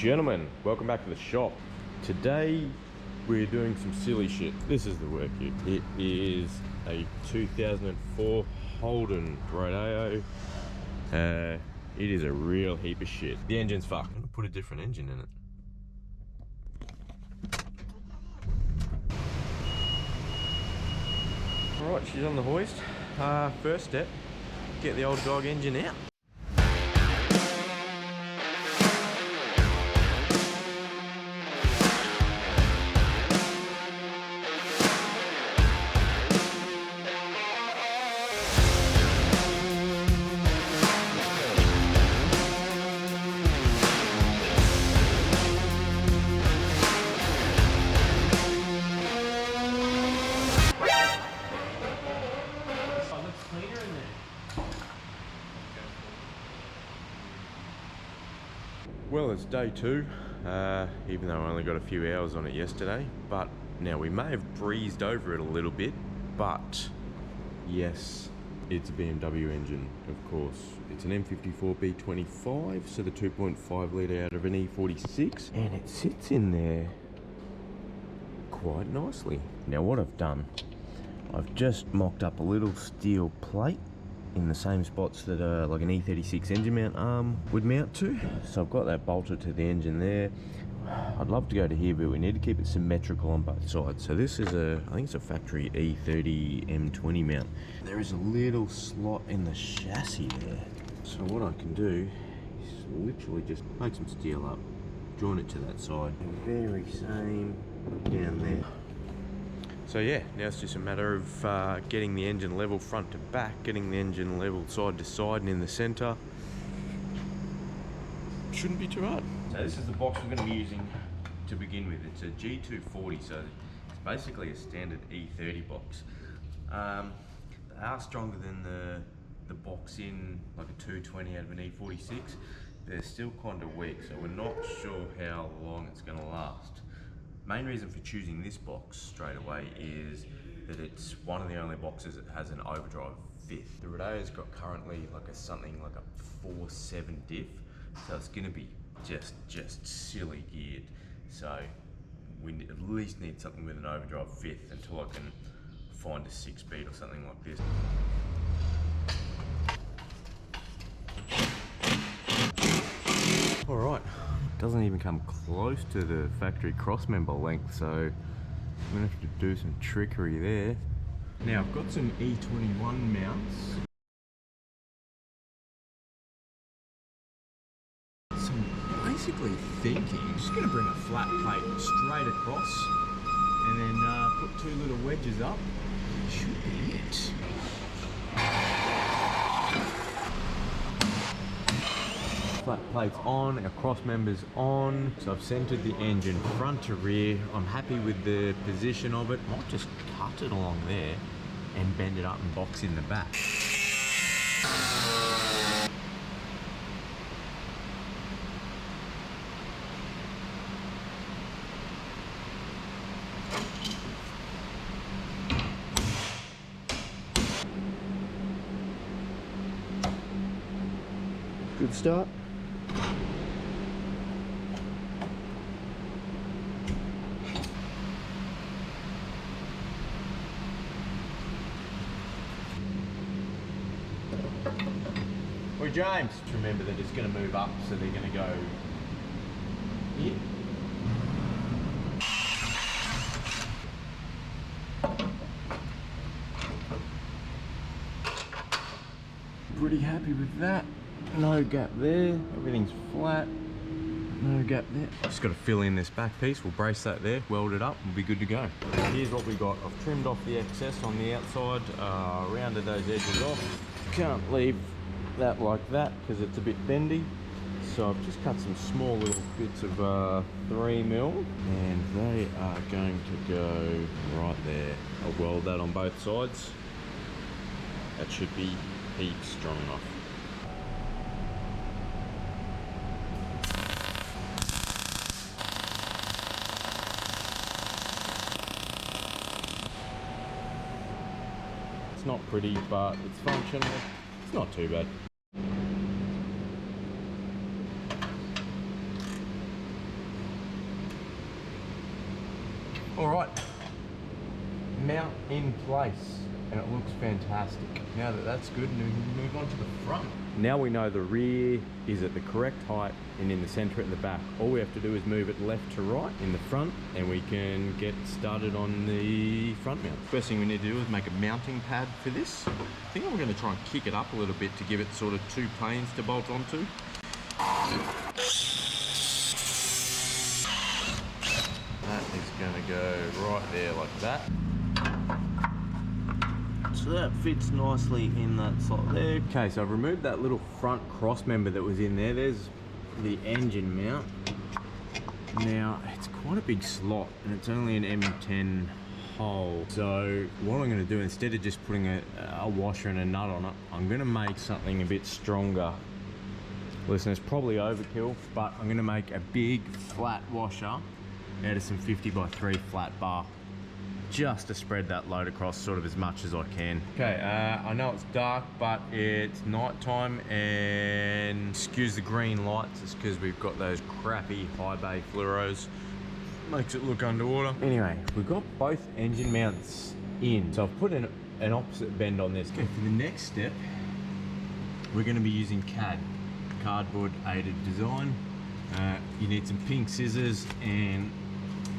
Gentlemen, welcome back to the shop. Today we're doing some silly shit. This is the work kit. It is a 2004 Holden Rodeo. It is a real heap of shit. The engine's fucked. I'm gonna put a different engine in it. Alright, she's on the hoist. First step, get the old dog engine out. Well, it's day two, even though I only got a few hours on it yesterday, but now we may have breezed over it a little bit, but yes, it's a BMW engine, of course. It's an M54 B25, so the 2.5 litre out of an E46, and it sits in there quite nicely. Now what I've done, I've just mocked up a little steel plate in the same spots that like an E36 engine mount arm would mount to. So I've got that bolted to the engine there. I'd love to go to here, but we need to keep it symmetrical on both sides. So this is I think it's a factory E30 M20 mount. There is a little slot in the chassis there. So what I can do is literally just make some steel up, join it to that side, the very same down there. So yeah, now it's just a matter of getting the engine level front to back, getting the engine level side to side and in the centre. Shouldn't be too hard. So this is the box we're going to be using to begin with. It's a G240, so it's basically a standard E30 box. They are stronger than the box in like a 220 out of an E46. They're still kind of weak, so we're not sure how long it's going to last. Main reason for choosing this box straight away is that it's one of the only boxes that has an overdrive fifth. The Rodeo's got currently like something like a 4.7 diff, so it's going to be just silly geared. So we at least need something with an overdrive fifth until I can find a 6-speed or something like this. All right. Doesn't even come close to the factory cross member length, so I'm gonna have to do some trickery there. Now I've got some E21 mounts. So I'm basically thinking, I'm just gonna bring a flat plate straight across and then put two little wedges up. Should be it. Flat plates on, our cross members on. So I've centered the engine front to rear. I'm happy with the position of it. Might just cut it along there and bend it up and box in the back. Good start. Well, James, remember that it's going to move up, so they're going to go here. Pretty happy with that. No gap there, everything's flat. No gap there. Just got to fill in this back piece. We'll brace that there, weld it up, we'll be good to go. Here's what we got. I've trimmed off the excess on the outside, rounded those edges off. Can't leave that like that because it's a bit bendy. So I've just cut some small little bits of 3mm, and they are going to go right there. I'll weld that on both sides. That should be heaps strong enough. It's not pretty, but it's functional. It's not too bad. All right, mount in place, and it looks fantastic. Now that that's good, we can move on to the front. Now we know the rear is at the correct height and in the center at the back. All we have to do is move it left to right in the front, and we can get started on the front mount. First thing we need to do is make a mounting pad for this. I think I'm going to try and kick it up a little bit to give it sort of two planes to bolt onto. That is going to go right there like that. So that fits nicely in that slot there. Okay, so I've removed that little front cross member that was in there. There's the engine mount. Now, it's quite a big slot, and it's only an M10 hole. So what I'm going to do, instead of just putting a washer and a nut on it, I'm going to make something a bit stronger. Listen, it's probably overkill, but I'm going to make a big flat washer out of some 50x3 flat bar, just to spread that load across sort of as much as I can. Okay, I know it's dark, but it's night time, and excuse the green lights, it's because we've got those crappy high bay fluoros. Makes it look underwater. Anyway, we've got both engine mounts in, so I've put an opposite bend on this. Okay, for the next step, we're going to be using CAD, cardboard aided design. You need some pink scissors and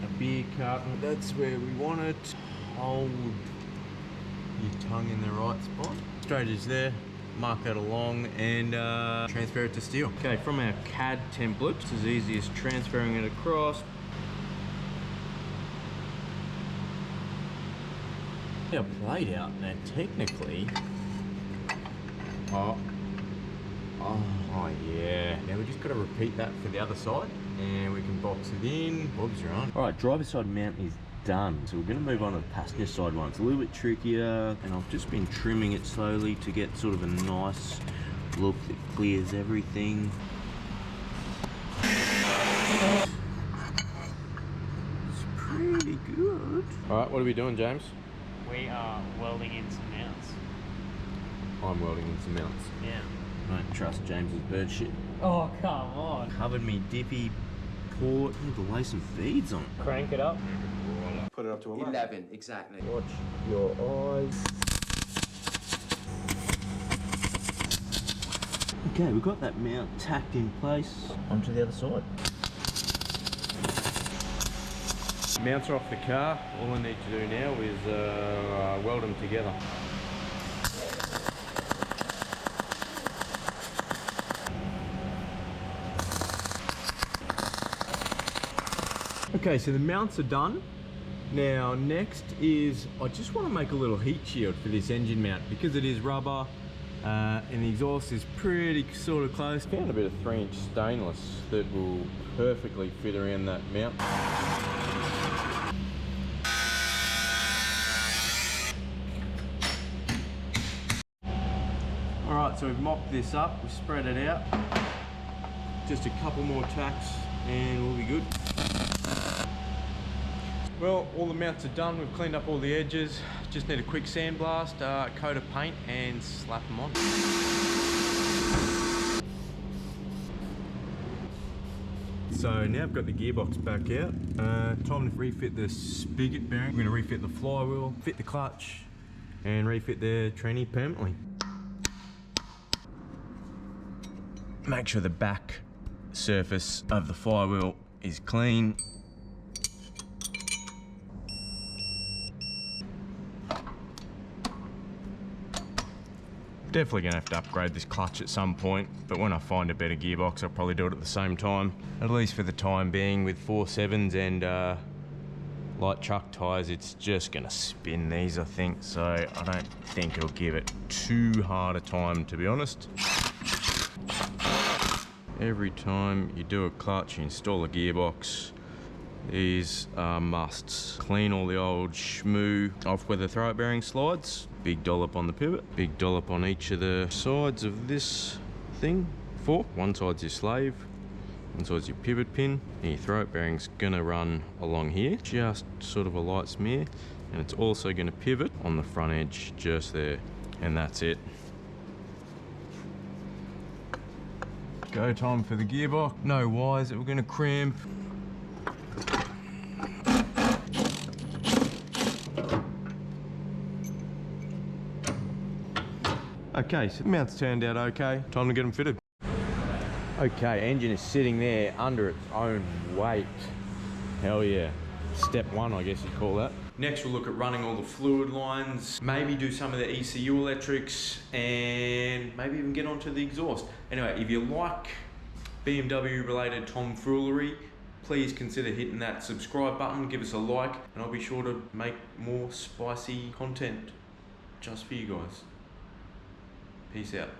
a beer carton. That's where we want it. Hold your tongue in the right spot. Straight edge there, mark that along, and transfer it to steel. Okay, from our CAD template, it's as easy as transferring it across. Our plate out now, technically. Oh yeah. Now we just got to repeat that for the other side, and we can box it in. Bob's are on. All right, driver's side mount is done. So we're going to move on to the passenger side one. It's a little bit trickier, and I've just been trimming it slowly to get sort of a nice look that clears everything. It's pretty good. All right, what are we doing, James? We are welding in some mounts. I'm welding in some mounts. Yeah. I don't trust James's bird shit. Oh, come on. Covered me dippy port. Need to lay some beads on it. Crank it up. Put it up to 11, exactly. Watch your eyes. Okay, we've got that mount tacked in place. Onto the other side. Mounts are off the car. All I need to do now is weld them together. Okay, so the mounts are done. Now next is, I just want to make a little heat shield for this engine mount because it is rubber and the exhaust is pretty sort of close. Found a bit of 3-inch stainless that will perfectly fit around that mount. Alright, so we've mopped this up, we've spread it out. Just a couple more tacks and we'll be good. Well, all the mounts are done, we've cleaned up all the edges. Just need a quick sandblast, coat of paint and slap them on. So now I've got the gearbox back out. Time to refit the spigot bearing. We're going to refit the flywheel, fit the clutch and refit the tranny permanently. Make sure the back surface of the flywheel is clean. Definitely gonna have to upgrade this clutch at some point, but when I find a better gearbox, I'll probably do it at the same time. At least for the time being, with 4.7s and light truck tyres, it's just gonna spin these, I think. So I don't think it'll give it too hard a time, to be honest. Every time you do a clutch, you install a gearbox, these are musts. Clean all the old shmoo off where the throw bearing slides. Big dollop on the pivot, big dollop on each of the sides of this thing. Fork, one side's your slave, one side's your pivot pin. And your throw bearing's gonna run along here, just sort of a light smear. And it's also gonna pivot on the front edge, just there. And that's it. Go time for the gearbox. No wires that we're gonna cramp. Okay, so the mounts turned out okay. Time to get them fitted. Okay, engine is sitting there under its own weight. Hell yeah. Step one, I guess you'd call that. Next, we'll look at running all the fluid lines, maybe do some of the ECU electrics, and maybe even get onto the exhaust. Anyway, if you like BMW related tomfoolery, please consider hitting that subscribe button, give us a like, and I'll be sure to make more spicy content just for you guys. Peace out.